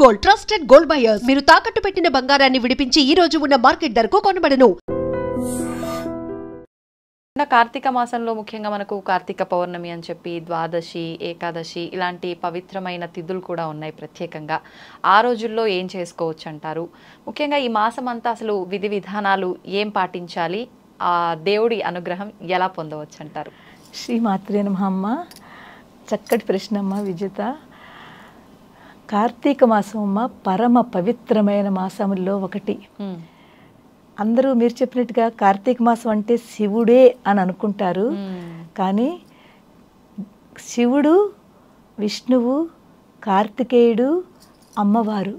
Gold trusted gold buyers మీరు తాకట్టు పెట్టిన బంగారాన్ని విడిపించి ఈ రోజు ఉన్న మార్కెట్ ధరకు కొనబడను. కార్తీక మాసంలో ముఖ్యంగా మనకు కార్తీక పౌర్ణమి అని చెప్పి ద్వాదశి, ఏకాదశి ఇలాంటి పవిత్రమైన తిథులు కూడా ఉన్నాయి ప్రత్యేకంగా. ఆ రోజుల్లో ఏం చేసుకోవచ్చు అంటారు? ముఖ్యంగా ఈ మాసం అంతా అసలు విధి విధానాలు ఏం పాటించాలి? ఆ దేవుడి అనుగ్రహం ఎలా పొందవచ్చు అంటారు? శ్రీ మాత్రే నమః అమ్మ. చక్కటి ప్రశ్న అమ్మ విజేత. కార్తీక మాసం అమ్మ పరమ పవిత్రమైన మాసముల్లో ఒకటి. అందరూ మీరు చెప్పినట్టుగా కార్తీక మాసం అంటే శివుడే అని అనుకుంటారు. కానీ శివుడు, విష్ణువు, కార్తికేయుడు, అమ్మవారు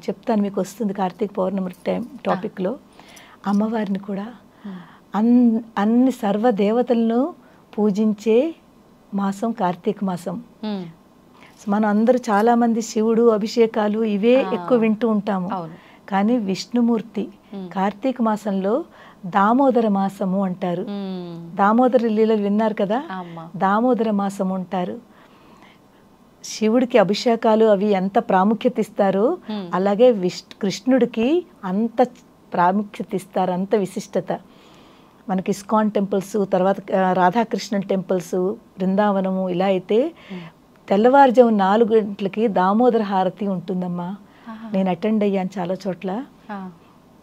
చెప్తాను, మీకు వస్తుంది కార్తీక పౌర్ణమి టాపిక్లో. అమ్మవారిని కూడా అన్ని సర్వదేవతలను పూజించే మాసం కార్తీక మాసం. మనం అందరూ చాలామంది శివుడు, అభిషేకాలు ఇవే ఎక్కువ వింటూ ఉంటాము. కానీ విష్ణుమూర్తి కార్తీక మాసంలో దామోదర మాసము అంటారు. దామోదర లీలలు విన్నారు కదా, దామోదర మాసము అంటారు. శివుడికి అభిషేకాలు అవి ఎంత ప్రాముఖ్యత ఇస్తారో అలాగే కృష్ణుడికి అంత ప్రాముఖ్యత ఇస్తారు, అంత విశిష్టత. మనకి ఇస్కాన్ టెంపుల్స్, తర్వాత రాధాకృష్ణ టెంపుల్స్, బృందావనము ఇలా అయితే తెల్లవారుజాము 4 గంటలకి దామోదర హారతి ఉంటుందమ్మా. నేను అటెండ్ అయ్యాను చాలా చోట్ల.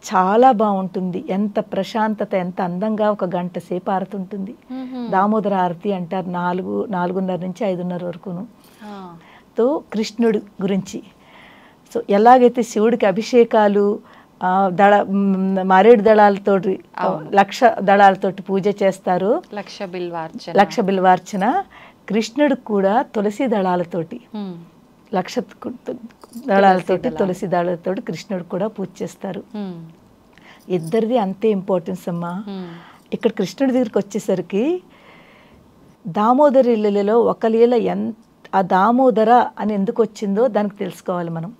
చాలా బాగుంటుంది. ఎంత ప్రశాంతత, ఎంత అందంగా 1 గంట సేపు హారతి ఉంటుంది. దామోదర హారతి అంటారు. 4:30 నుంచి 5:30 వరకును. తో కృష్ణుడి గురించి. సో ఎలాగైతే శివుడికి అభిషేకాలు మారేడు దళాలతోటి, 1,00,000 దళాలతోటి పూజ చేస్తారు, 1,00,000 బిల్వార్చన. కృష్ణుడికి కూడా తులసి దళాలతోటి, 1,00,000 దళాలతోటి, తులసి దళాలతోటి కృష్ణుడు కూడా పూజ చేస్తారు. ఇద్దరిది అంతే ఇంపార్టెన్స్ అమ్మా. ఇక్కడ కృష్ణుడి దగ్గరికి వచ్చేసరికి దామోదరి లీలలో ఒక లీల ఆ దామోదర అని ఎందుకు వచ్చిందో దానికి తెలుసుకోవాలి మనం.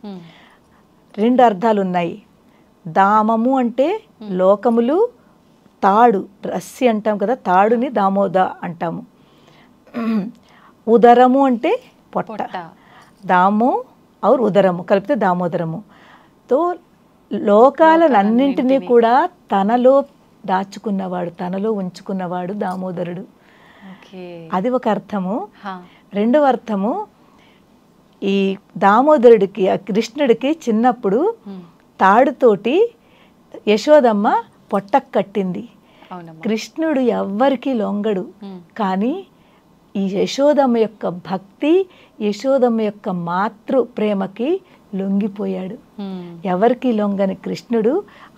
2 అర్థాలు ఉన్నాయి. దామము అంటే లోకములు, తాడు రస్సి అంటాం కదా, తాడుని దామోద అంటాము. ఉదరము అంటే పొట్ట, దామో ఔర్ ఉదరము కలిపితే దామోదరము. తో లోకాలన్నింటినీ కూడా తనలో దాచుకున్నవాడు, తనలో ఉంచుకున్నవాడు దామోదరుడు. అది ఒక అర్థము. రెండవ అర్థము, ఈ దామోదరుడికి, కృష్ణుడికి చిన్నప్పుడు తాడుతోటి యశోదమ్మ పొట్టకు కట్టింది. కృష్ణుడు ఎవ్వరికీ లొంగడు. కానీ ఈ యశోదమ్మ యొక్క భక్తి, యశోదమ్మ యొక్క మాతృ ప్రేమకి లొంగిపోయాడు. ఎవరికి లొంగని కృష్ణుడు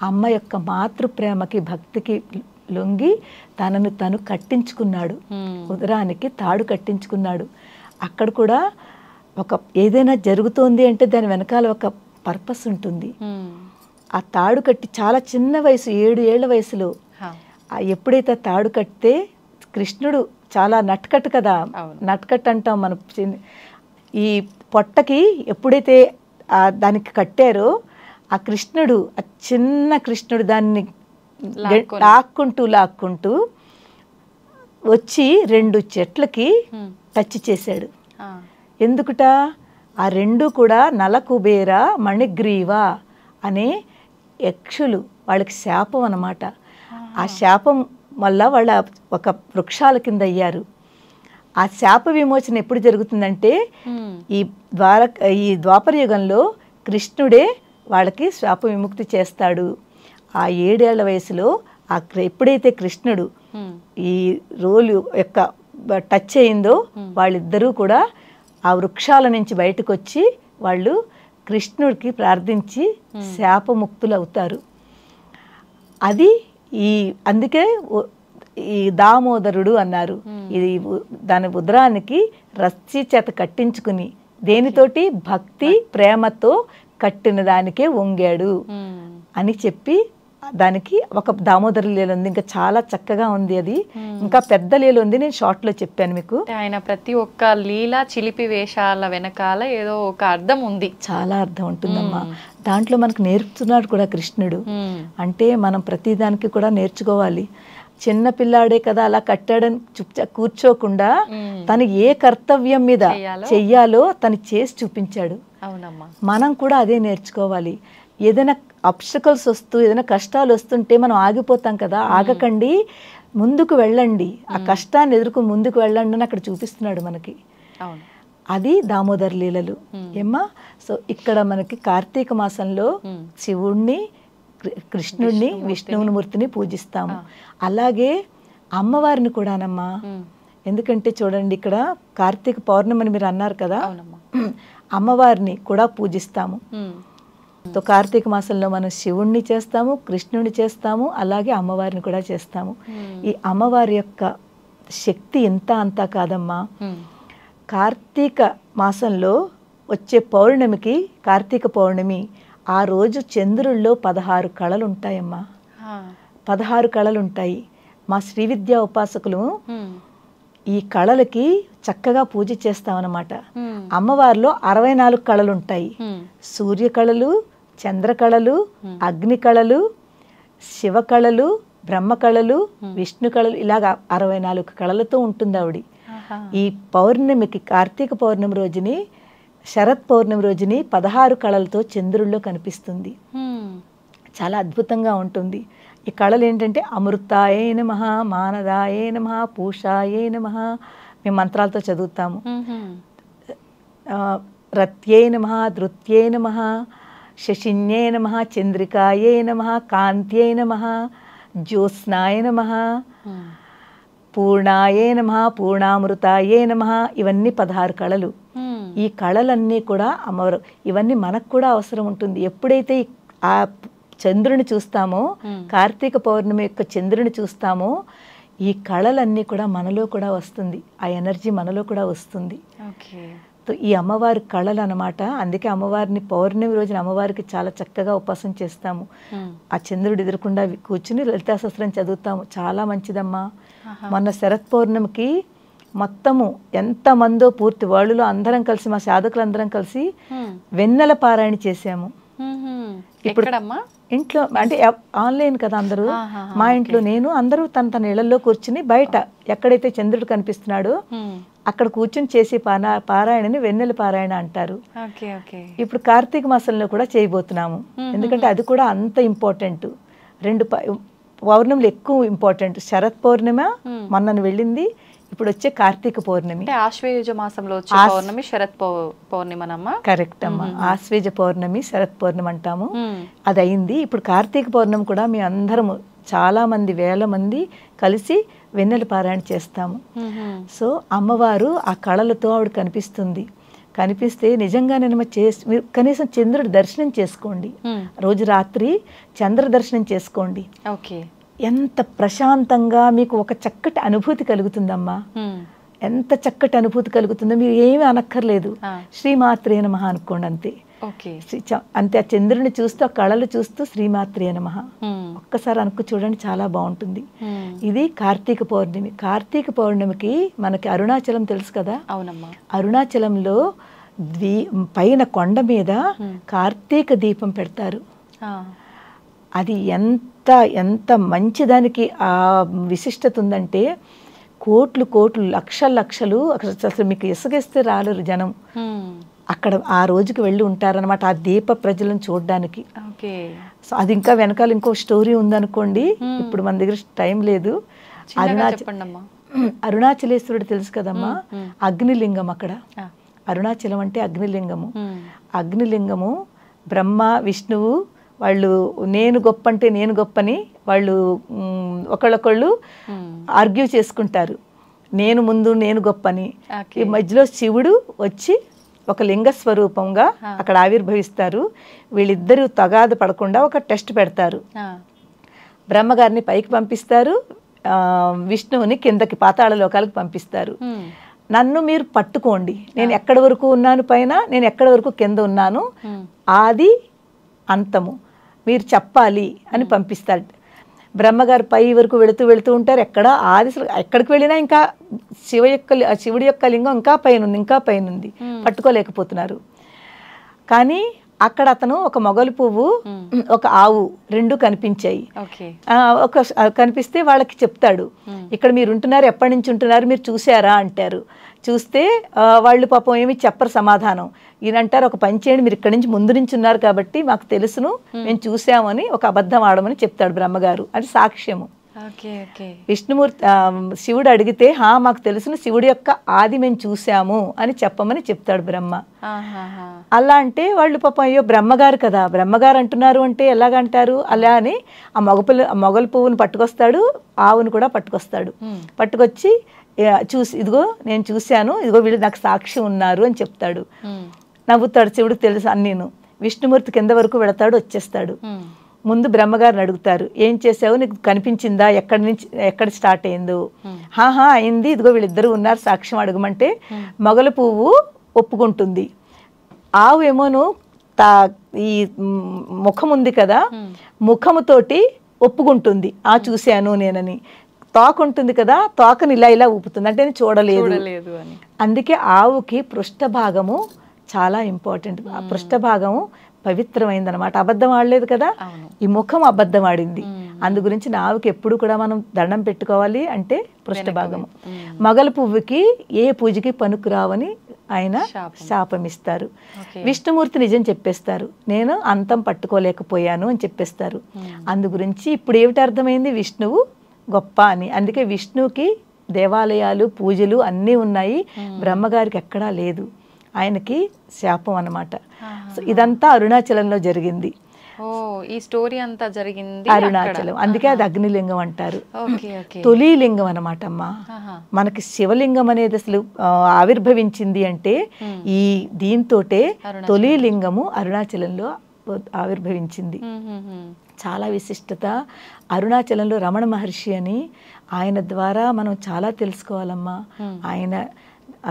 అమ్మ యొక్క మాతృ ప్రేమకి, భక్తికి లొంగి తనను తను కట్టించుకున్నాడు. ఉదరానికి తాడు కట్టించుకున్నాడు. అక్కడ కూడా ఏదైనా జరుగుతోంది అంటే దాని వెనకాల ఒక పర్పస్ ఉంటుంది. ఆ తాడు కట్టి చాలా చిన్న వయసు, 7 ఏళ్ల వయసులో ఎప్పుడైతే తాడు కట్టితే, కృష్ణుడు చాలా నట్కట్ కదా, నట్కట్ అంటాం మన. ఈ పొట్టకి ఎప్పుడైతే దానికి కట్టారో ఆ కృష్ణుడు, ఆ చిన్న కృష్ణుడు దాన్ని లాక్కుంటూ వచ్చి 2 చెట్లకి టచ్ చేశాడు. ఎందుకుట? ఆ 2 కూడా నలకుబేర మణిగ్రీవ అనే యక్షులు, వాళ్ళకి శాపం అన్నమాట. ఆ శాపం వల్ల వాళ్ళ ఒక వృక్షాల కింద అయ్యారు. ఆ శాప విమోచన ఎప్పుడు జరుగుతుందంటే ఈ ద్వాపర యుగంలో కృష్ణుడే వాళ్ళకి శాప విముక్తి చేస్తాడు. ఆ 7 ఏళ్ల వయసులో ఎప్పుడైతే కృష్ణుడు ఈ రోలు యొక్క టచ్ అయిందో వాళ్ళిద్దరూ కూడా ఆ వృక్షాల నుంచి బయటకు వచ్చి వాళ్ళు కృష్ణుడికి ప్రార్థించి శాపముక్తులు అవుతారు. అది అందుకే ఈ దామోదరుడు అన్నారు. ఇది దాని ఉదరానికి రస్సి చేత కట్టించుకుని, దేనితోటి? భక్తి ప్రేమతో కట్టిన దానికే వంగాడు అని చెప్పి దానికి ఒక దామోదర లీల ఉంది. ఇంకా చాలా చక్కగా ఉంది. అది ఇంకా పెద్ద లీల ఉంది, నేను షార్ట్ లో చెప్పాను మీకు. ఆయన ప్రతి ఒక్క లీల, చిలిపి వేషాల వెనకాల ఏదో ఒక అర్థం ఉంది, చాలా అర్థం ఉంటుందమ్మా. దాంట్లో మనకు నేర్పుతున్నాడు కూడా కృష్ణుడు. అంటే మనం ప్రతిదానికి కూడా నేర్చుకోవాలి. చిన్న పిల్లాడే కదా అలా కట్టాడని కూర్చోకుండా తను ఏ కర్తవ్యం మీద చెయ్యాలో తను చేసి చూపించాడు. మనం కూడా అదే నేర్చుకోవాలి. ఏదైనా అబ్స్టకల్స్ వస్తూ ఏదైనా కష్టాలు వస్తుంటే మనం ఆగిపోతాం కదా, ఆగకండి, ముందుకు వెళ్ళండి, ఆ కష్టాన్ని ఎదుర్కొని ముందుకు వెళ్ళండి అని అక్కడ చూపిస్తున్నాడు మనకి. అది దామోదర్ లీలలు ఏమ్మా. సో ఇక్కడ మనకి కార్తీక మాసంలో శివుణ్ణి, కృష్ణుడిని, విష్ణుమూర్తిని పూజిస్తాము. అలాగే అమ్మవారిని కూడానమ్మా. ఎందుకంటే చూడండి ఇక్కడ కార్తీక పౌర్ణమి అని మీరు అన్నారు కదా, అమ్మవారిని కూడా పూజిస్తాము. సో కార్తీక మాసంలో మనం శివుణ్ణి చేస్తాము, కృష్ణుడిని చేస్తాము, అలాగే అమ్మవారిని కూడా చేస్తాము. ఈ అమ్మవారి యొక్క శక్తి ఇంత అంతా కాదమ్మా. కార్తీక మాసంలో వచ్చే పౌర్ణమికి, కార్తీక పౌర్ణమి ఆ రోజు చంద్రుల్లో 16 కళలు ఉంటాయమ్మా. 16 కళలు ఉంటాయి. మా శ్రీ విద్యా ఉపాసకులు ఈ కళలకి చక్కగా పూజ చేస్తామన్నమాట. అమ్మవారిలో 64 కళలు ఉంటాయి. సూర్య కళలు, చంద్ర కళలు, అగ్ని కళలు, శివ కళలు, బ్రహ్మ కళలు, విష్ణు కళలు, ఇలాగా 64 కళలతో ఉంటుంది ఆవిడ. ఈ పౌర్ణమికి, కార్తీక పౌర్ణమి రోజుని, శరత్ పౌర్ణమి రోజుని 16 కళలతో చంద్రుల్లో కనిపిస్తుంది. చాలా అద్భుతంగా ఉంటుంది. ఈ కళలు ఏంటంటే అమృతాయే నమః, మానదాయే నమః, పూషాయే నమః, మేము మంత్రాలతో చదువుతాము. రత్యే నమః, ధృత్యే నమః, శశిన్యే నమః, చంద్రికాయే నమః, కాంత్యే నమః, జ్యోత్స్నాయ నమః, పూర్ణాయే నమః, పూర్ణామృతాయే నమః. ఇవన్నీ 16 కళలు. ఈ కళలన్నీ కూడా అమ్మవారు. ఇవన్నీ మనకు కూడా అవసరం ఉంటుంది. ఎప్పుడైతే ఆ చంద్రుని చూస్తామో, కార్తీక పౌర్ణమి యొక్క చంద్రుని చూస్తామో, ఈ కళలన్నీ కూడా మనలో కూడా వస్తుంది, ఆ ఎనర్జీ మనలో కూడా వస్తుంది. ఈ అమ్మవారి కళలు అన్నమాట. అందుకే అమ్మవారిని పౌర్ణమి రోజున అమ్మవారికి చాలా చక్కగా ఉపాసన చేస్తాము. ఆ చంద్రుడు ఎదురకుండా కూర్చుని లలితా సహస్రం చదువుతాము. చాలా మంచిదమ్మా. మొన్న శరత్ పౌర్ణమికి మొత్తము ఎంతమందో పూర్తి వరల్డ్లో అందరం కలిసి, మా సాధకులు అందరం కలిసి వెన్నెల పారాయణ చేసాము. ఇప్పుడు ఇంట్లో అంటే ఆన్లైన్ కదా అందరూ, మా ఇంట్లో నేను, అందరూ తన ఇళ్లలో కూర్చుని బయట ఎక్కడైతే చంద్రుడు కనిపిస్తున్నాడో అక్కడ కూర్చుని చేసే పారాయణని వెన్నెల పారాయణ అంటారు. ఇప్పుడు కార్తీక మాసంలో కూడా చేయబోతున్నాము. ఎందుకంటే అది కూడా అంత ఇంపార్టెంట్. 2 పౌర్ణములు ఎక్కువ ఇంపార్టెంట్. శరత్ పౌర్ణిమ మొన్న వెళ్ళింది, ఇప్పుడు వచ్చే కార్తీక పౌర్ణమి. ఆశ్వేయుజ మాసంలో వచ్చే పౌర్ణమి శరత్ పౌర్ణిమనమ్మా. కరెక్ట్ అమ్మా. ఆశ్వేజ పౌర్ణమి, శరత్ పౌర్ణమి అంటాము. అది అయింది. ఇప్పుడు కార్తీక పౌర్ణమి కూడా మీ అందరము చాలా మంది, వేల మంది కలిసి వెన్నెల పారాయణ చేస్తాము. సో అమ్మవారు ఆ కళలతో ఆవిడ కనిపిస్తుంది. కనిపిస్తే నిజంగానే మీరు కనీసం చంద్రుడి దర్శనం చేసుకోండి. రోజు రాత్రి చంద్ర దర్శనం చేసుకోండి. ఎంత ప్రశాంతంగా మీకు ఒక చక్కటి అనుభూతి కలుగుతుందమ్మా. ఎంత చక్కటి అనుభూతి కలుగుతుందో. మీరు ఏమీ అనక్కర్లేదు, శ్రీమాత్రే నమః అనుకోండి అంతే. అంతే. ఆ చంద్రుని చూస్తూ, ఆ కళలు చూస్తూ శ్రీమాత్రే నమః ఒక్కసారి అనుకు చూడండి, చాలా బాగుంటుంది. ఇది కార్తీక పౌర్ణమి. కార్తీక పౌర్ణమికి మనకి అరుణాచలం తెలుసు కదా. అవునమ్మా. అరుణాచలంలో పైన కొండ మీద కార్తీక దీపం పెడతారు. అది ఎంత మంచిదానికి ఆ విశిష్టత ఉందంటే, కోట్లు కోట్లు, లక్షలు అసలు మీకు ఇసుగేస్తే రాలేరు జనం అక్కడ ఆ రోజుకి వెళ్ళి ఉంటారనమాట, ఆ దీప ప్రజలను చూడడానికి. సో అది ఇంకా వెనకాల ఇంకో స్టోరీ ఉందనుకోండి, ఇప్పుడు మన దగ్గర టైం లేదు. అరుణాచలేశ్వరుడు తెలుసు కదమ్మా, అగ్నిలింగం అక్కడ. అరుణాచలం అంటే అగ్నిలింగము. అగ్నిలింగము బ్రహ్మ విష్ణువు వాళ్ళు నేను గొప్ప అంటే నేను గొప్పని వాళ్ళు ఒకళ్ళొకళ్ళు ఆర్గ్యూ చేసుకుంటారు. నేను ముందు, నేను గొప్పని. ఈ మధ్యలో శివుడు వచ్చి ఒక లింగ స్వరూపంగా అక్కడ ఆవిర్భవిస్తారు. వీళ్ళిద్దరూ తగాదు పడకుండా ఒక టెస్ట్ పెడతారు. బ్రహ్మగారిని పైకి పంపిస్తారు, విష్ణువుని కిందకి పాతాళ లోకాలకు పంపిస్తారు. నన్ను మీరు పట్టుకోండి, నేను ఎక్కడి వరకు ఉన్నాను పైన, నేను ఎక్కడి వరకు కింద ఉన్నాను, ఆది అంతము మీరు చెప్పాలి అని పంపిస్తాడు. బ్రహ్మగారు పై వరకు వెళుతూ ఉంటారు. ఎక్కడికి వెళ్ళినా ఇంకా శివుడి యొక్క లింగం ఇంకా పైన ఉంది, పట్టుకోలేకపోతున్నారు. కానీ అక్కడ అతను ఒక మొగలు పువ్వు ఒక ఆవు రెండు కనిపించాయి. ఓకే. కనిపిస్తే వాళ్ళకి చెప్తాడు, ఇక్కడ మీరు ఉంటున్నారు, ఎప్పటి నుంచి ఉంటున్నారు, మీరు చూసారా అంటారు. చూస్తే వాళ్ళు పాపం ఏమి చెప్పరు సమాధానం. ఈయనంటారు, ఒక పని చేయండి, మీరు ఇక్కడి నుంచి ముందు నుంచి ఉన్నారు కాబట్టి మాకు తెలుసును, మేము చూసామని ఒక అబద్ధం ఆడమని చెప్తాడు బ్రహ్మగారు. అది సాక్ష్యము. విష్ణుమూర్తి శివుడు అడిగితే మాకు తెలుసును, శివుడి యొక్క ఆది మేము చూసాము అని చెప్పమని చెప్తాడు బ్రహ్మ. అలా అంటే వాళ్ళు పాపం అయ్యో బ్రహ్మగారు కదా, బ్రహ్మగారు అంటున్నారు అంటే ఎలాగంటారు, అలా అని ఆ మొగలు పువ్వును పట్టుకొస్తాడు, ఆవును కూడా పట్టుకొస్తాడు. పట్టుకొచ్చి చూసి ఇదిగో నేను చూశాను, ఇదిగో వీళ్ళు నాకు సాక్షి ఉన్నారు అని చెప్తాడు. నవ్వుతాడు శివుడు, తెలుసు అన్నీను. విష్ణుమూర్తి కింద వరకు వెళతాడు, వచ్చేస్తాడు. ముందు బ్రహ్మగారిని అడుగుతారు, ఏం చేసావు, నీకు కనిపించిందా, ఎక్కడ స్టార్ట్ అయిందో. అయింది, ఇదిగో వీళ్ళిద్దరూ ఉన్నారు సాక్ష్యం అడగమంటే మొగల పువ్వు ఒప్పుకుంటుంది. ఆవు ఏమోను ఈ ముఖం ఉంది కదా, ముఖముతోటి ఒప్పుకుంటుంది, చూశాను నేనని. తోక ఉంటుంది కదా, తోకని ఇలా ఊపుతుంది, అంటే నేను చూడలేదు అని. అందుకే ఆవుకి పృష్ఠభాగము చాలా ఇంపార్టెంట్. ఆ పృష్ఠభాగము పవిత్రమైందనమాట. అబద్ధం ఆడలేదు కదా, ఈ ముఖం అబద్ధం ఆడింది. అందు గురించి ఆవుకి ఎప్పుడు కూడా మనం దండం పెట్టుకోవాలి అంటే పృష్ఠభాగము. మొగల పువ్వుకి ఏ పూజకి పనికిరావని ఆయన శాపమిస్తారు. విష్ణుమూర్తి నిజం చెప్పేస్తారు, నేను అంతం పట్టుకోలేకపోయాను అని చెప్పేస్తారు. అందు గురించి ఇప్పుడు ఏమిటి అర్థమైంది, విష్ణువు గొప్ప అని. అందుకే విష్ణువుకి దేవాలయాలు పూజలు అన్నీ ఉన్నాయి, బ్రహ్మగారికి ఎక్కడా లేదు. ఆయనకి శాపం అన్నమాట. సో ఇదంతా అరుణాచలంలో జరిగింది. ఈ స్టోరీ అంతా జరిగింది అరుణాచలం. అందుకే అది అగ్నిలింగం అంటారు. తొలి లింగం అనమాట అమ్మా. మనకి శివలింగం అనేది అసలు ఆవిర్భవించింది అంటే ఈ దీంతోటే తొలి లింగము అరుణాచలంలో ఆవిర్భవించింది. చాలా విశిష్టత. అరుణాచలంలో రమణ మహర్షి అని, ఆయన ద్వారా మనం చాలా తెలుసుకోవాలమ్మా. ఆయన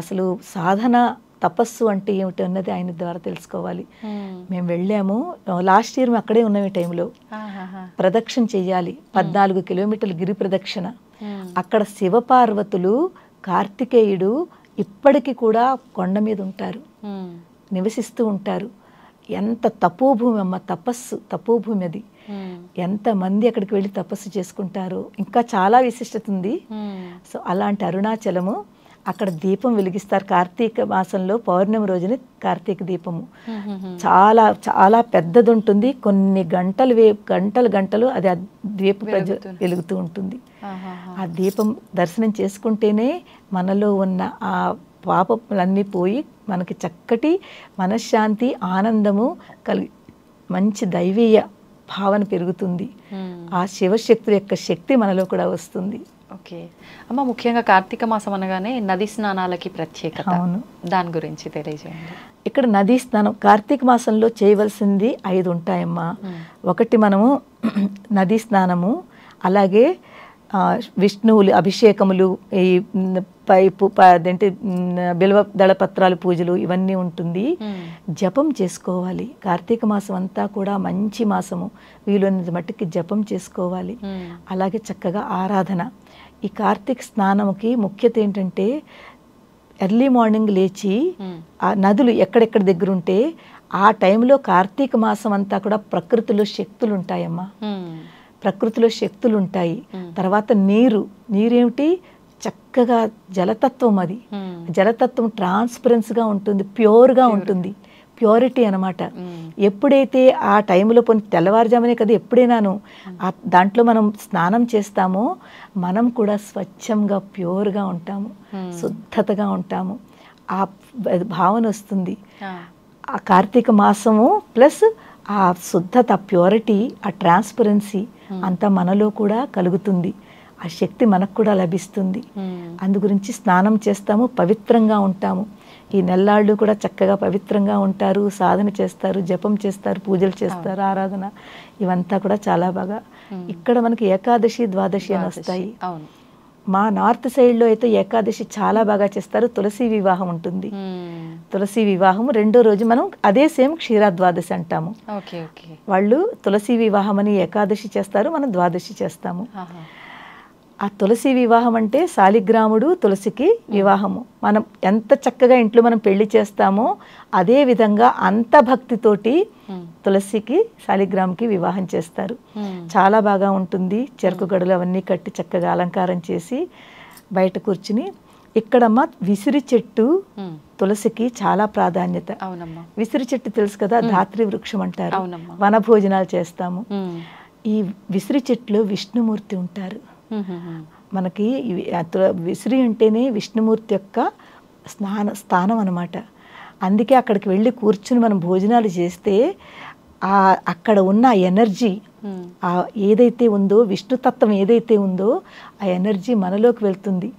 అసలు సాధన తపస్సు అంటే ఏమిటి అన్నది ఆయన ద్వారా తెలుసుకోవాలి. మేము వెళ్ళాము, లాస్ట్ ఇయర్ మేము అక్కడే ఉన్నాం. ఈ టైంలో ప్రదక్షిణ చెయ్యాలి, 14 కిలోమీటర్ల గిరి ప్రదక్షిణ. అక్కడ శివపార్వతులు, కార్తికేయుడు ఇప్పటికీ కూడా కొండ మీద ఉంటారు, నివసిస్తూ ఉంటారు. ఎంత తపోభూమి అమ్మ, తపోభూమి అది. ఎంతమంది అక్కడికి వెళ్ళి తపస్సు చేసుకుంటారు. ఇంకా చాలా విశిష్టత ఉంది. సో అలాంటి అరుణాచలము, అక్కడ దీపం వెలిగిస్తారు కార్తీక మాసంలో పౌర్ణమి రోజున. కార్తీక దీపము చాలా చాలా పెద్దది ఉంటుంది, కొన్ని గంటలు అది ఆ దీప వెలుగుతూ ఉంటుంది. ఆ దీపం దర్శనం చేసుకుంటేనే మనలో ఉన్న ఆ పాపములన్నీ పోయి మనకి చక్కటి మనశ్శాంతి, ఆనందము కలిగి మంచి దైవీయ భావన పెరుగుతుంది. ఆ శివశక్తుల యొక్క శక్తి మనలో కూడా వస్తుంది. ఓకే అమ్మ, ముఖ్యంగా కార్తీక మాసం అనగానే నది స్నానాలకి ప్రత్యేకత, దాని గురించి తెలియజేయండి. ఇక్కడ నదీ స్నానం కార్తీక మాసంలో చేయవలసింది 5 ఉంటాయమ్మా. ఒకటి మనము నదీ స్నానము, అలాగే విష్ణువులు అభిషేకములు, ఈ అదేంటి బిల్వ దళపత్రాలు పూజలు, ఇవన్నీ ఉంటుంది. జపం చేసుకోవాలి. కార్తీక మాసం అంతా కూడా మంచి మాసము, వీలున్న మట్టుకి జపం చేసుకోవాలి. అలాగే చక్కగా ఆరాధన. ఈ కార్తీక స్నానంకి ముఖ్యత ఏంటంటే ఎర్లీ మార్నింగ్ లేచి ఆ నదులు ఎక్కడెక్కడ దగ్గర ఉంటే ఆ టైంలో కార్తీక మాసం అంతా కూడా ప్రకృతిలో శక్తులు ఉంటాయమ్మా. ప్రకృతిలో శక్తులు ఉంటాయి. తర్వాత నీరేమిటి, చక్కగా జలతత్వం. అది జలతత్వం ట్రాన్స్పరెన్స్గా ఉంటుంది, ప్యూర్గా ఉంటుంది, ప్యూరిటీ అనమాట. ఎప్పుడైతే ఆ టైంలో తెల్లవారుజామునే కదా ఎప్పుడైనాను దాంట్లో మనం స్నానం చేస్తామో మనం కూడా స్వచ్ఛంగా ప్యూర్గా ఉంటాము, శుద్ధతగా ఉంటాము. ఆ భావన వస్తుంది. ఆ కార్తీక మాసము ప్లస్ ఆ శుద్ధత, ప్యూరిటీ, ఆ ట్రాన్స్పరెన్సీ అంతా మనలో కూడా కలుగుతుంది. ఆ శక్తి మనకు కూడా లభిస్తుంది. అందు గురించి స్నానం చేస్తాము, పవిత్రంగా ఉంటాము. ఈ నెల్లాళ్ళు కూడా చక్కగా పవిత్రంగా ఉంటారు, సాధన చేస్తారు, జపం చేస్తారు, పూజలు చేస్తారు, ఆరాధన, ఇవంతా కూడా చాలా బాగా. ఇక్కడ మనకి ఏకాదశి, ద్వాదశి అని వస్తాయి. మా నార్త్ సైడ్లో అయితే ఏకాదశి చాలా బాగా చేస్తారు. తులసి వివాహం ఉంటుంది. తులసి వివాహం రెండో రోజు మనం అదే సేమ్ క్షీరాద్వాదశి అంటాము. వాళ్ళు తులసి వివాహం అని ఏకాదశి చేస్తారు, మనం ద్వాదశి చేస్తాము. ఆ తులసి వివాహం అంటే శాలిగ్రాముడు తులసికి వివాహము. మనం ఎంత చక్కగా ఇంట్లో మనం పెళ్లి చేస్తామో అదే విధంగా అంత భక్తితోటి తులసికి శాలిగ్రామ్కి వివాహం చేస్తారు. చాలా బాగా ఉంటుంది. చెరుకు గడలు అవన్నీ కట్టి చక్కగా అలంకారం చేసి బయట కూర్చుని, ఇక్కడమ్మ విసిరి చెట్టు తులసికి చాలా ప్రాధాన్యత. విసిరి చెట్టు తెలుసు కదా, ధాత్రి వృక్షం అంటారు. వన భోజనాలు చేస్తాము. ఈ విసిరి చెట్టులో విష్ణుమూర్తి ఉంటారు. మనకి విసిరి అంటేనే విష్ణుమూర్తి యొక్క స్థానం అన్నమాట. అందుకే అక్కడికి వెళ్ళి కూర్చుని మనం భోజనాలు చేస్తే అక్కడ ఉన్న ఎనర్జీ ఏదైతే ఉందో, విష్ణుతత్వం ఏదైతే ఉందో ఆ ఎనర్జీ మనలోకి వెళ్తుంది.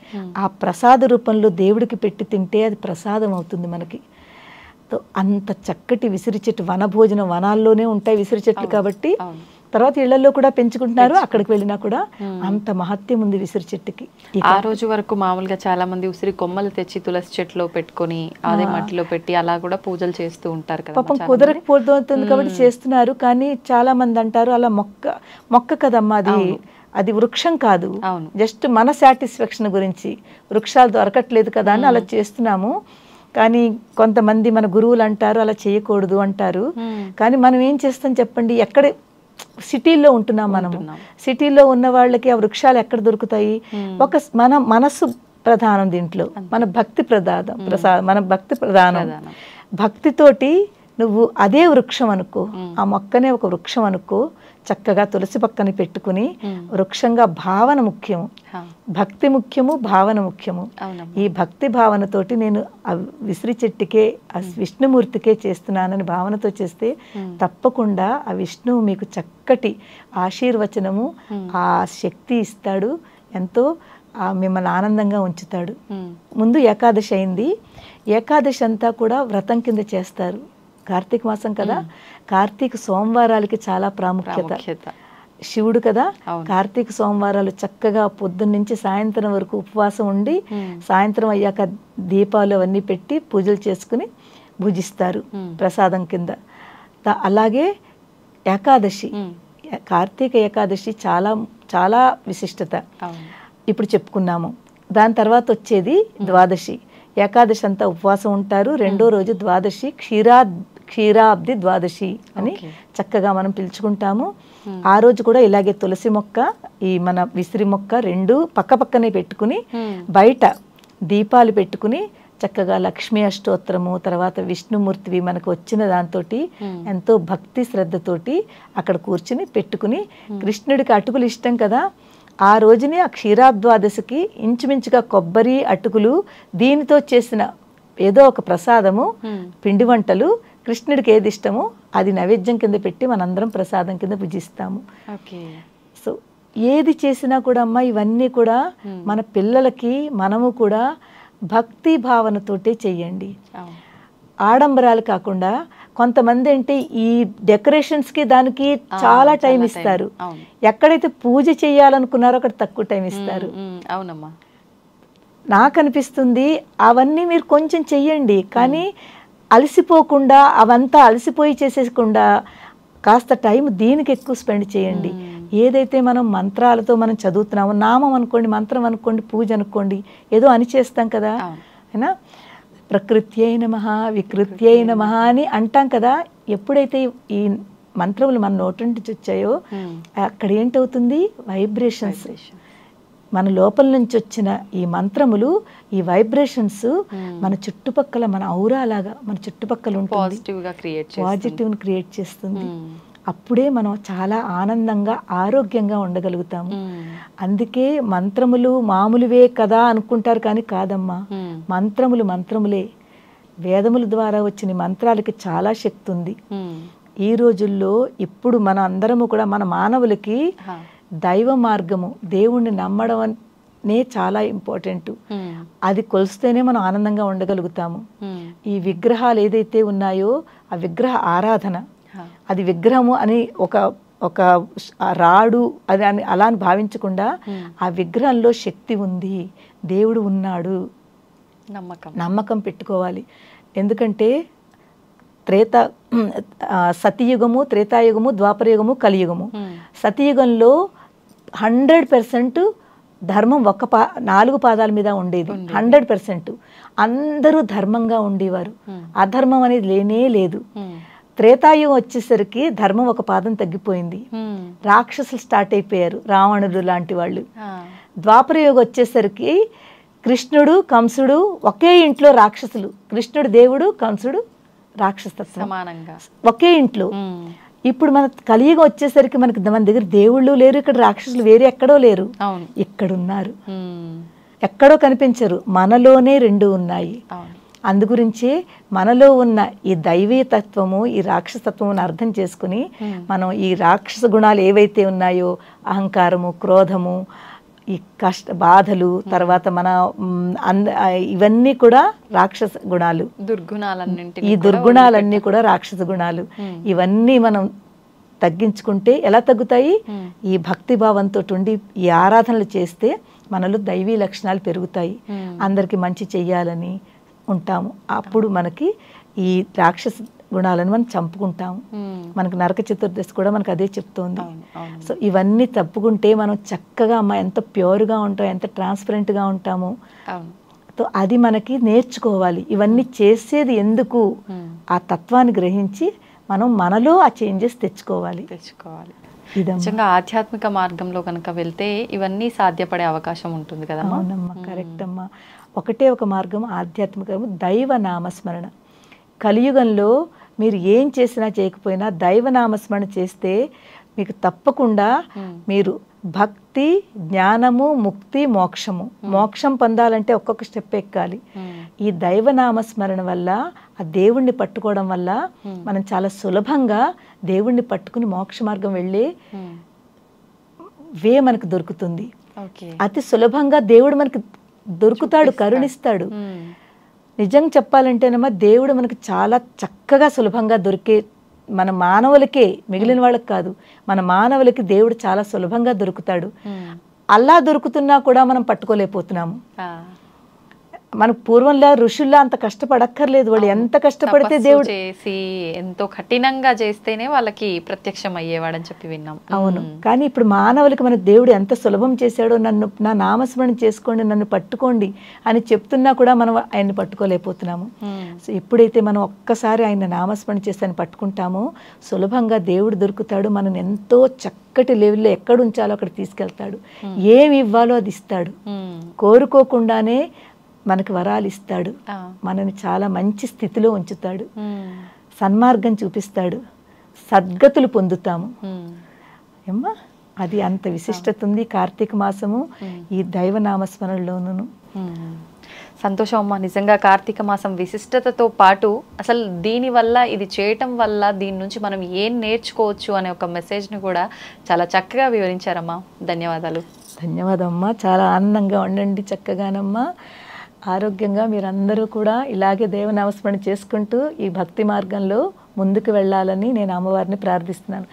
ఆ ప్రసాద రూపంలో దేవుడికి పెట్టి తింటే అది ప్రసాదం అవుతుంది మనకి. అంత చక్కటి విసిరి చెట్టు, వన భోజనం వనాల్లోనే ఉంటాయి విసిరి చెట్లు కాబట్టి తర్వాత ఇళ్లలో కూడా పెంచుకుంటున్నారు. అక్కడికి వెళ్ళినా కూడా అంత మహత్యం ఉంది విసిరి చెట్టుకి. ఆ రోజు వరకు మామూలుగా చాలా మంది ఉసిరి కొమ్మలు తెచ్చి తులసి చెట్టులో పెట్టుకొని అదే మట్టిలో పెట్టి అలా కూడా పూజలు చేస్తూ ఉంటారు కదా. పాపం కుదరకపోతుంది కాబట్టి చేస్తున్నారు. కానీ చాలా మంది అంటారు అలా మొక్క కదమ్మా, అది వృక్షం కాదు, జస్ట్ మన సాటిస్ఫాక్షన్ గురించి, వృక్షాలు దొరకట్లేదు కదా అని అలా చేస్తున్నాము. కానీ కొంతమంది మన గురువులు అంటారు అలా చేయకూడదు అంటారు. కానీ మనం ఏం చేస్తాం చెప్పండి, ఎక్కడ సిటీల్లో ఉంటున్నాం మనము. సిటీలో ఉన్న వాళ్ళకి ఆ వృక్షాలు ఎక్కడ దొరుకుతాయి? మన మనస్సు ప్రధానం దీంట్లో, మన భక్తి మన భక్తి ప్రధానం. భక్తితోటి నువ్వు అదే వృక్షం అనుకో, ఆ మొక్కనే ఒక వృక్షం అనుకో, చక్కగా తులసి పక్కన పెట్టుకుని వృక్షంగా భావన ముఖ్యము, భక్తి ముఖ్యము, భావన ముఖ్యము. ఈ భక్తి భావనతోటి నేను ఆ విసిరి చెట్టుకే ఆ విష్ణుమూర్తికే చేస్తున్నానని భావనతో చేస్తే తప్పకుండా ఆ విష్ణువు మీకు చక్కటి ఆశీర్వచనము, ఆ శక్తి ఇస్తాడు, ఎంతో మిమ్మల్ని ఆనందంగా ఉంచుతాడు. ముందు ఏకాదశి అయింది. ఏకాదశి అంతా కూడా వ్రతం కింద చేస్తారు. కార్తీక మాసం కదా, కార్తీక సోమవారాలకి చాలా ప్రాముఖ్యత. శివుడు కదా, కార్తీక సోమవారాలు చక్కగా పొద్దున్న నుంచి సాయంత్రం వరకు ఉపవాసం ఉండి సాయంత్రం అయ్యాక దీపాలు అవన్నీ పెట్టి పూజలు చేసుకుని భుజిస్తారు ప్రసాదం కింద. అలాగే ఏకాదశి, కార్తీక ఏకాదశి చాలా చాలా విశిష్టత ఇప్పుడు చెప్పుకున్నాము. దాని తర్వాత వచ్చేది ద్వాదశి. ఏకాదశి అంతా ఉపవాసం ఉంటారు. రెండో రోజు ద్వాదశి, క్షీరాబ్ది ద్వాదశి అని చక్కగా మనం పిలుచుకుంటాము. ఆ రోజు కూడా ఇలాగే తులసి మొక్క, ఈ మన విసిరి మొక్క రెండు పక్క పక్కనే పెట్టుకుని బయట దీపాలు పెట్టుకుని చక్కగా లక్ష్మీ అష్టోత్తరము, తర్వాత విష్ణుమూర్తివి మనకు వచ్చిన దాంతో ఎంతో భక్తి శ్రద్ధతోటి అక్కడ కూర్చుని పెట్టుకుని, కృష్ణుడికి అటుకులు ఇష్టం కదా, ఆ రోజుని ఆ క్షీరాబ్ద్వాదశికి ఇంచుమించుగా కొబ్బరి అటుకులు దీనితో చేసిన ఏదో ఒక ప్రసాదము, పిండి వంటలు, కృష్ణుడికి ఏది ఇష్టమో అది నైవేద్యం కింద పెట్టి మనందరం ప్రసాదం కింద పూజిస్తాము. సో ఏది చేసినా కూడా అమ్మ ఇవన్నీ కూడా మన పిల్లలకి మనము కూడా భక్తి భావనతోటే చెయ్యండి. ఆడంబరాలు కాకుండా, కొంతమంది అంటే ఈ డెకరేషన్స్కి దానికి చాలా టైం ఇస్తారు. ఎక్కడైతే పూజ చేయాలనుకున్నారో అక్కడ తక్కువ టైం ఇస్తారు. అవునమ్మా, నాకు అనిపిస్తుంది అవన్నీ మీరు కొంచెం చెయ్యండి, కానీ అలసిపోకుండా అవంతా అలసిపోయి చేసేయకుండా కాస్త టైం దీనికి ఎక్కువ స్పెండ్ చేయండి. ఏదైతే మనం మంత్రాలతో మనం చదువుతున్నామో, నామం అనుకోండి, మంత్రం అనుకోండి, పూజ అనుకోండి, ఏదో అని చేస్తాం కదా, అయినా ప్రకృత్యై నమః వికృత్యై నమః అని అంటాం కదా. ఎప్పుడైతే ఈ మంత్రములు మన నోటి నుంచి వచ్చాయో అక్కడ ఏంటవుతుంది, వైబ్రేషన్స్, మన లోపల నుంచి వచ్చిన ఈ మంత్రములు, ఈ వైబ్రేషన్స్ మన చుట్టుపక్కల, మన ఔరా లాగా మన చుట్టుపక్కల ఉంటుంది, పాజిటివ్ని క్రియేట్ చేస్తుంది. అప్పుడే మనం చాలా ఆనందంగా ఆరోగ్యంగా ఉండగలుగుతాము. అందుకే మంత్రములు మామూలువే కదా అనుకుంటారు, కానీ కాదమ్మా, మంత్రములు మంత్రములే. వేదముల ద్వారా వచ్చిన మంత్రాలకి చాలా శక్తి ఉంది. ఈ రోజుల్లో ఇప్పుడు మన అందరము కూడా, మన మానవులకి దైవ మార్గము, దేవుణ్ణి నమ్మడం అనే చాలా ఇంపార్టెంట్. అది కొలిస్తేనే మనం ఆనందంగా ఉండగలుగుతాము. ఈ విగ్రహాలు ఏదైతే ఉన్నాయో ఆ విగ్రహ ఆరాధన, అది విగ్రహము అని ఒక రాడు అది అని అలా అని భావించకుండా ఆ విగ్రహంలో శక్తి ఉంది, దేవుడు ఉన్నాడు, నమ్మకం పెట్టుకోవాలి. ఎందుకంటే సతయుగము, త్రేతాయుగము, ద్వాపరయుగము, కలియుగము. సతయుగంలో 100% ధర్మం 4 పాదాల మీద ఉండేది 100%. అందరూ ధర్మంగా ఉండేవారు, అధర్మం అనేది లేనే లేదు. త్రేతాయుగం వచ్చేసరికి ధర్మం 1 పాదం తగ్గిపోయింది, రాక్షసులు స్టార్ట్ అయిపోయారు, రావణుడు లాంటి వాళ్ళు. ద్వాపరయుగం వచ్చేసరికి కృష్ణుడు కంసుడు ఒకే ఇంట్లో రాక్షసులు, కృష్ణుడు దేవుడు, కంసుడు రాక్షసత్వం సమానంగా ఒకే ఇంట్లో. ఇప్పుడు మన కలియుగం వచ్చేసరికి మన దగ్గర దేవుళ్ళు లేరు, ఇక్కడ రాక్షసులు వేరే ఎక్కడో లేరు, ఇక్కడున్నారు, ఎక్కడో కనిపించరు, మనలోనే 2 ఉన్నాయి. అందుగురించి మనలో ఉన్న ఈ దైవీ తత్వము, ఈ రాక్షసత్వమును అర్థం చేసుకుని మనం ఈ రాక్షస గుణాలు ఏవైతే ఉన్నాయో, అహంకారము, క్రోధము, ఈ బాధలు, తర్వాత మన ఇవన్నీ కూడా రాక్షస గుణాలు, ఈ దుర్గుణాలన్నీ కూడా రాక్షస గుణాలు. ఇవన్నీ మనం తగ్గించుకుంటే ఎలా తగ్గుతాయి? ఈ భక్తి భావంతో ఉండి ఈ ఆరాధనలు చేస్తే మనలో దైవీ లక్షణాలు పెరుగుతాయి, అందరికి మంచి చెయ్యాలని ఉంటాము. అప్పుడు మనకి ఈ రాక్షస గుణాలను మనం చంపుకుంటాము. మనకు నరక చతుర్దశి కూడా మనకు అదే చెప్తోంది. సో ఇవన్నీ తప్పుకుంటే మనం చక్కగా అమ్మ ఎంత ప్యూర్గా ఉంటాం, ఎంత ట్రాన్స్పరెంట్గా ఉంటాము. సో అది మనకి నేర్చుకోవాలి. ఇవన్నీ చేసేది ఎందుకు? ఆ తత్వాన్ని గ్రహించి మనం మనలో ఆ చేంజెస్ తెచ్చుకోవాలి. నిజంగా ఆధ్యాత్మిక మార్గంలో కనుక వెళ్తే ఇవన్నీ సాధ్యపడే అవకాశం ఉంటుంది కదా. అవునమ్మా, కరెక్ట్ అమ్మా. ఒకటే ఒక మార్గం ఆధ్యాత్మికము, దైవ నామస్మరణ. కలియుగంలో మీరు ఏం చేసినా చేయకపోయినా దైవనామస్మరణ చేస్తే మీకు తప్పకుండా మీరు భక్తి, జ్ఞానము, ముక్తి, మోక్షము, మోక్షం పొందాలంటే ఒక్కొక్క స్టెప్ ఎక్కాలి. ఈ దైవనామస్మరణ వల్ల, ఆ దేవుణ్ణి పట్టుకోవడం వల్ల మనం చాలా సులభంగా దేవుణ్ణి పట్టుకుని మోక్ష మార్గం వెళ్ళే వే మనకు దొరుకుతుంది. అతి సులభంగా దేవుడు మనకి దొరుకుతాడు, కరుణిస్తాడు. నిజంగా చెప్పాలంటేనమ్మా దేవుడు మనకు చాలా చక్కగా సులభంగా దొరికే, మన మానవులకే, మిగిలిన వాళ్ళకి కాదు, మన మానవులకి దేవుడు చాలా సులభంగా దొరుకుతాడు. అలా దొరుకుతున్నా కూడా మనం పట్టుకోలేకపోతున్నాము. మనకు పూర్వంలో ఋషుల్లా అంత కష్టపడక్కర్లేదు, వాళ్ళు ఎంత కష్టపడితే దేవుడు చేసి ఎంతో కఠినంగా చేస్తేనే వాళ్ళకి ప్రత్యక్షం అయ్యేవాడని చెప్పి విన్నాం. అవును, కానీ ఇప్పుడు మానవులకి మన దేవుడు ఎంత సులభం చేశాడో, నా నామస్మరణ చేసుకోండి, నన్ను పట్టుకోండి అని చెప్తున్నా కూడా మనం ఆయన్ని పట్టుకోలేకపోతున్నాము. సో ఎప్పుడైతే మనం ఒక్కసారి ఆయన నామస్మరణ చేసి ఆయన పట్టుకుంటామో సులభంగా దేవుడు దొరుకుతాడు. మనం ఎంతో చక్కటి లెవెల్లో ఎక్కడ ఉంచాలో అక్కడ తీసుకెళ్తాడు, ఏమి ఇవ్వాలో అది ఇస్తాడు, కోరుకోకుండానే మనకు వరాలు ఇస్తాడు, మనని చాలా మంచి స్థితిలో ఉంచుతాడు, సన్మార్గం చూపిస్తాడు, సద్గతులు పొందుతాము. ఏమ్మా, అది అంత విశిష్టత ఉంది కార్తీక మాసము ఈ దైవనామస్మరణలోను. సంతోషం అమ్మ. నిజంగా కార్తీక మాసం విశిష్టతతో పాటు అసలు దీనివల్ల, ఇది చేయటం వల్ల దీని నుంచి మనం ఏం నేర్చుకోవచ్చు అనే ఒక మెసేజ్ని కూడా చాలా చక్కగా వివరించారమ్మా. ధన్యవాదాలు. ధన్యవాదమ్మా. చాలా ఆనందంగా ఉండండి, చక్కగానమ్మా, ఆరోగ్యంగా మీరందరూ కూడా ఇలాగే దేవనామస్మరణ చేసుకుంటూ ఈ భక్తి మార్గంలో ముందుకు వెళ్ళాలని నేను అమ్మవారిని ప్రార్థిస్తున్నాను.